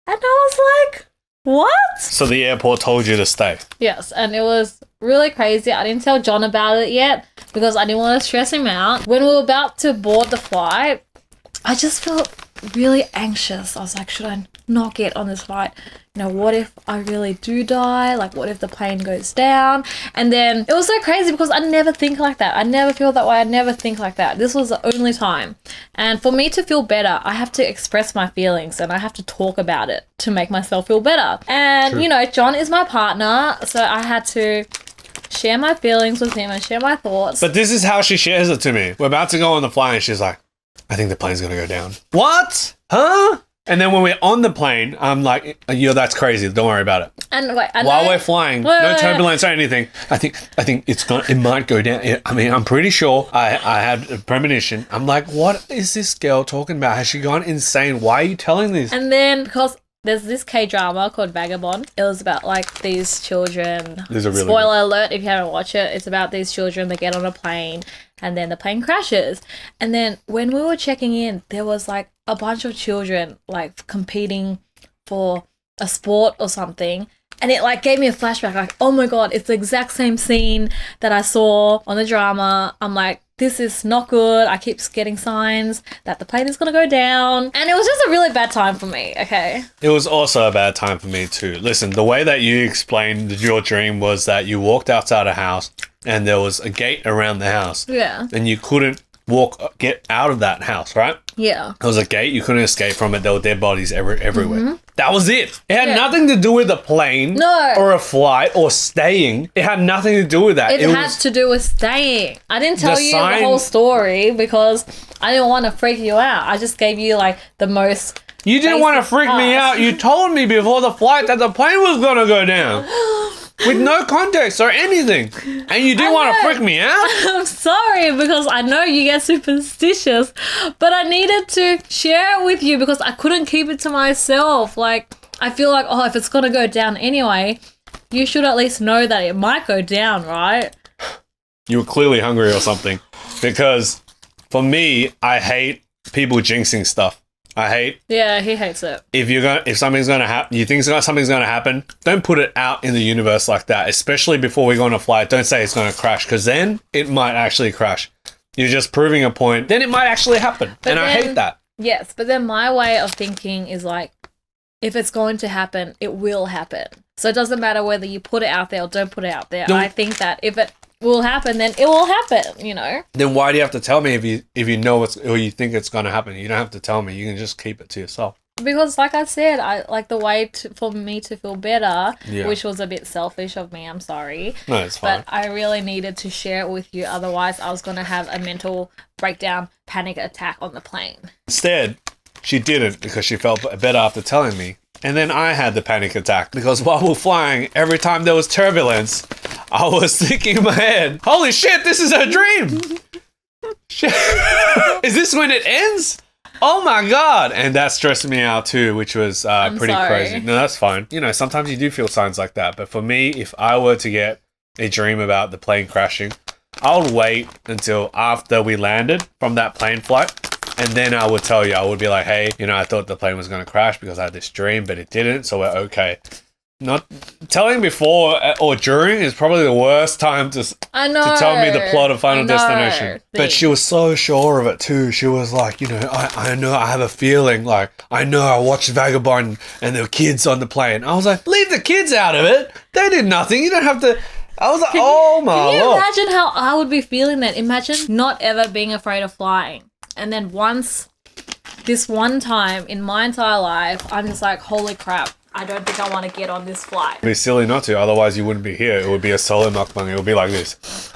And I was like, what? So the airport told you to stay. Yes, and it was really crazy. I didn't tell John about it yet because I didn't want to stress him out. When we were about to board the flight, I just felt really anxious. I was like, should I not get on this flight? You know, what if I really do die? Like, what if the plane goes down? And then it was so crazy because I never think like that. I never feel that way. I never think like that. This was the only time. And for me to feel better, I have to express my feelings and I have to talk about it to make myself feel better. And, you know, John is my partner, so I had to share my feelings with him and share my thoughts. But this is how she shares it to me. We're about to go on the flight and she's like, I think the plane's going to go down. What? Huh? And then when we're on the plane, I'm like, that's crazy. Don't worry about it. And wait, While we're flying, no turbulence or anything. I think it might go down. I mean, I'm pretty sure I had a premonition. I'm like, what is this girl talking about? Has she gone insane? Why are you telling this? And then because there's this K-drama called Vagabond. It was about like these children. These are really Spoiler alert if you haven't watched it. It's about these children that get on a plane and then the plane crashes. And then when we were checking in, there was like a bunch of children like competing for a sport or something. And it like gave me a flashback like, oh my God, it's the exact same scene that I saw on the drama. I'm like, this is not good. I keep getting signs that the plane is going to go down. And it was just a really bad time for me, okay? It was also a bad time for me too. Listen, the way that you explained your dream was that you walked outside a house and there was a gate around the house. Yeah. And you couldn't get out of that house, right? Yeah. There was a gate. You couldn't escape from it. There were dead bodies everywhere. Mm-hmm. That was it. It had nothing to do with the plane or a flight or staying. It had nothing to do with that. It had to do with staying. I didn't tell you the whole story because I didn't want to freak you out. I just gave you like the most... You didn't want to freak me out. You told me before the flight that the plane was going to go down. With no context or anything. And you didn't want to freak me out? I'm sorry because I know you get superstitious, but I needed to share it with you because I couldn't keep it to myself. Like, I feel like, if it's going to go down anyway, you should at least know that it might go down, right? You were clearly hungry or something. Because for me, I hate people jinxing stuff. I hate. Yeah, he hates it. If something's gonna happen, you think something's gonna happen, don't put it out in the universe like that. Especially before we go on a flight, don't say it's gonna crash because then it might actually crash. You're just proving a point. Then it might actually happen, I hate that. Yes, but then my way of thinking is like, if it's going to happen, it will happen. So it doesn't matter whether you put it out there or don't put it out there. I think that if it will happen, then it will happen, you know? Then why do you have to tell me if you know or you think it's going to happen? You don't have to tell me. You can just keep it to yourself. Because like I said, I like the way for me to feel better, which was a bit selfish of me, I'm sorry. No, it's fine. But I really needed to share it with you. Otherwise, I was going to have a mental breakdown, panic attack on the plane. Instead, she didn't because she felt better after telling me. And then I had the panic attack because while we're flying, every time there was turbulence, I was thinking in my head, holy shit, this is a dream. Shit. Is this when it ends? Oh my God. And that stressed me out too, which was pretty crazy. No, that's fine. You know, sometimes you do feel signs like that. But for me, if I were to get a dream about the plane crashing, I would wait until after we landed from that plane flight. And then I would tell you, I would be like, hey, you know, I thought the plane was going to crash because I had this dream, but it didn't. So we're okay. Not telling before or during is probably the worst time to tell me the plot of Final Destination. But she was so sure of it too. She was like, you know, I know, I have a feeling, like, I know I watched Vagabond and there were kids on the plane. I was like, leave the kids out of it. They did nothing. You don't have to. I was like, oh my Lord. Can you imagine how I would be feeling then? Imagine not ever being afraid of flying. And then this one time in my entire life, I'm just like, holy crap, I don't think I want to get on this flight. It'd be silly not to, otherwise you wouldn't be here. It would be a solo mukbang. It would be like this.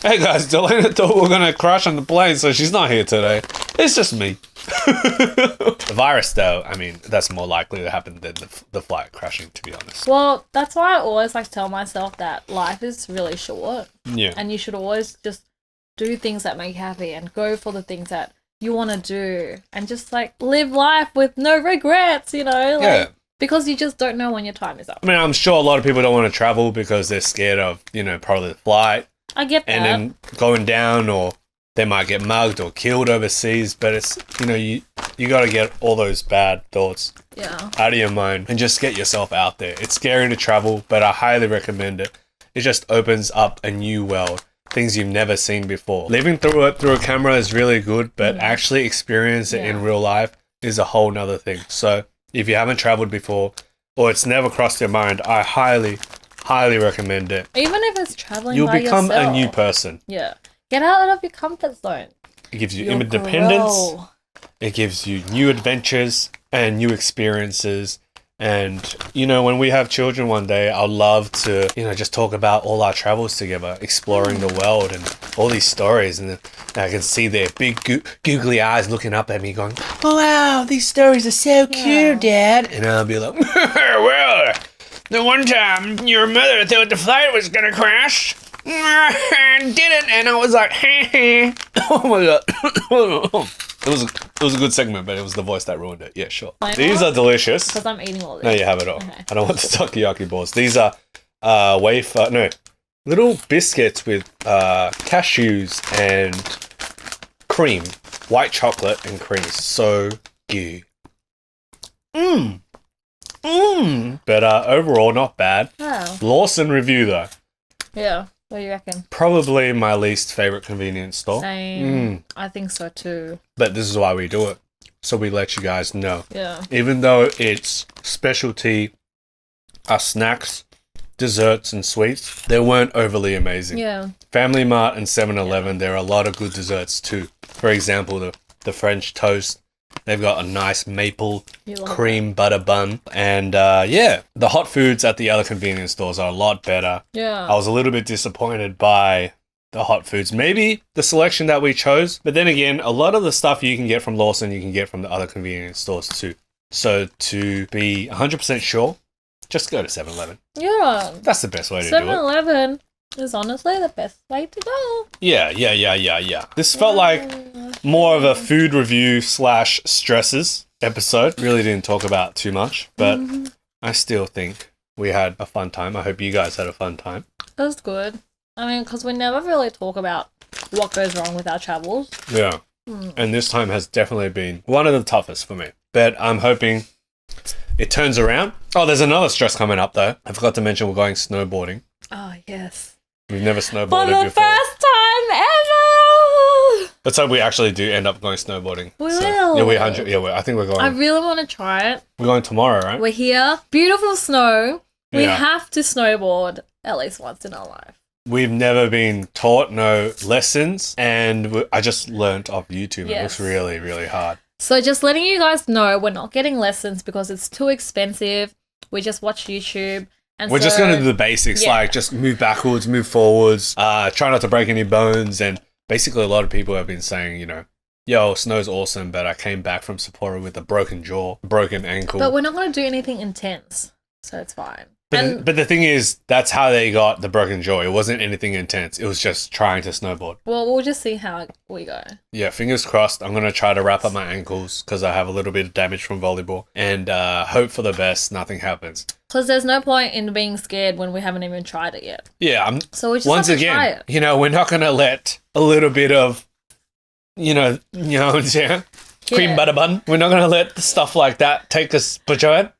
Hey guys, Delena thought we were going to crash on the plane, so she's not here today. It's just me. The virus, though, I mean, that's more likely to happen than the flight crashing, to be honest. Well, that's why I always like to tell myself that life is really short. Yeah. And you should always just do things that make you happy and go for the things that you want to do and just like live life with no regrets, you know? Like, because you just don't know when your time is up. I mean, I'm sure a lot of people don't want to travel because they're scared of, you know, probably the flight. I get that. And then going down, or they might get mugged or killed overseas. But it's, you know, you got to get all those bad thoughts out of your mind and just get yourself out there. It's scary to travel, but I highly recommend it. It just opens up a new world. Things you've never seen before. Living through it through a camera is really good, but actually experience it in real life is a whole nother thing. So if you haven't traveled before or it's never crossed your mind, I highly recommend it. Even if it's traveling You'll by become yourself. a new person. Yeah. Get out of your comfort zone. It gives you independence. It gives you new adventures and new experiences. And, you know, when we have children one day, I'd love to, you know, just talk about all our travels together, exploring the world and all these stories. And then I can see their big googly eyes looking up at me going, oh, wow, these stories are so cute, Dad. And I'll be like, well, the one time your mother thought the flight was going to crash and didn't. And I was like, hey. Oh, my God. It was a good segment, but it was the voice that ruined it. Yeah, sure. These are delicious. Because I'm eating all this. No, you have it all. Okay. I don't want the takoyaki balls. These are little biscuits with cashews and cream, white chocolate and cream. So good. But overall, not bad. Oh. Lawson review though. Yeah. What do you reckon? Probably my least favorite convenience store. Same. I think so too. But this is why we do it. So we let you guys know. Yeah. Even though it's specialty snacks, desserts and sweets, they weren't overly amazing. Yeah. Family Mart and 7-Eleven, there are a lot of good desserts too. For example, the French toast. They've got a nice maple cream butter bun. And the hot foods at the other convenience stores are a lot better. Yeah. I was a little bit disappointed by the hot foods. Maybe the selection that we chose. But then again, a lot of the stuff you can get from Lawson, you can get from the other convenience stores too. So to be 100% sure, just go to 7-Eleven. Yeah. That's the best way to do it. 7-Eleven is honestly the best way to go. Yeah. This felt like more of a food review / stresses episode. Really didn't talk about too much, but I still think we had a fun time. I hope you guys had a fun time. It was good. I mean, because we never really talk about what goes wrong with our travels. Yeah. And this time has definitely been one of the toughest for me. But I'm hoping it turns around. Oh, there's another stress coming up though. I forgot to mention we're going snowboarding. Oh, yes. We've never snowboarded For the before. first time ever! Let's hope we actually do end up going snowboarding. We will. Yeah, I think we're going. I really want to try it. We're going tomorrow, right? We're here. Beautiful snow. We Yeah. have to snowboard at least once in our life. We've never been taught, no lessons, and I just learnt off YouTube. It looks really, really hard. So just letting you guys know, we're not getting lessons because it's too expensive. We just watch YouTube. And We're just going to do the basics, like just move backwards, move forwards, try not to break any bones. And basically a lot of people have been saying, you know, yo, snow's awesome, but I came back from Sapporo with a broken jaw, broken ankle. But we're not going to do anything intense, so it's fine. But the thing is, that's how they got the broken jaw. It wasn't anything intense. It was just trying to snowboard. Well, we'll just see how we go. Yeah, fingers crossed. I'm going to try to wrap up my ankles because I have a little bit of damage from volleyball. And hope for the best, nothing happens. Because there's no point in being scared when we haven't even tried it yet. Yeah, so we just once have to again, try it. you know, we're not going to let a little bit of, you know what I'm saying? Cream butter bun. We're not going to let stuff like that take us, Bajoan.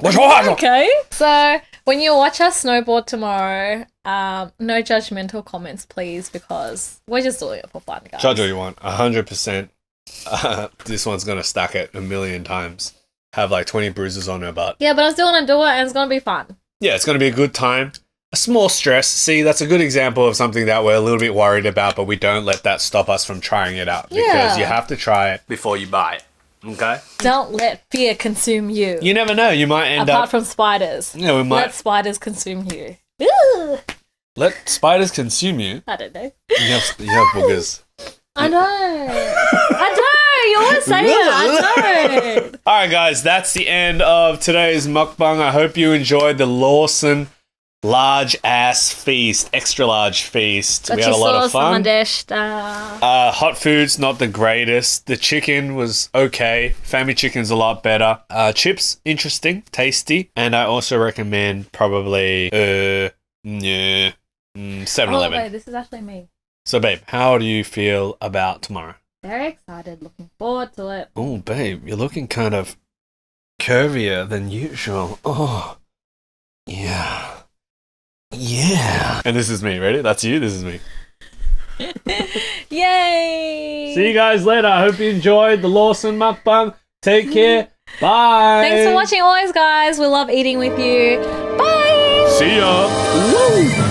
Okay. So when you watch us snowboard tomorrow, no judgmental comments, please, because we're just doing it for fun, guys. Judge all you want. 100%. This one's going to stack it a million times. Have like 20 bruises on her butt. Yeah, but I'm still going to do it and it's going to be fun. Yeah, it's going to be a good time. A small stress. See, that's a good example of something that we're a little bit worried about, but we don't let that stop us from trying it out. Because you have to try it before you buy it. Okay? Don't let fear consume you. You never know. You might end Apart from spiders. Yeah, we might. Let spiders consume you. Ooh. Let spiders consume you? I don't know. You have boogers. I know. You always say it. I know. Alright guys, that's the end of today's mukbang. I hope you enjoyed the Lawson large ass feast, extra large feast. We had a lot of fun. Hot food's not the greatest. The chicken was okay. Family chicken's a lot better. Chips, interesting, tasty. And I also recommend probably 7-Eleven. Oh, wait, this is actually me. So babe, how do you feel about tomorrow? Very excited, looking forward to it. Oh babe, you're looking kind of curvier than usual. Oh, yeah. Yeah. And this is me, ready? That's you, this is me. Yay! See you guys later. I hope you enjoyed the Lawson Mukbang. Take care. Bye. Thanks for watching always, guys. We love eating with you. Bye! See ya. Woo!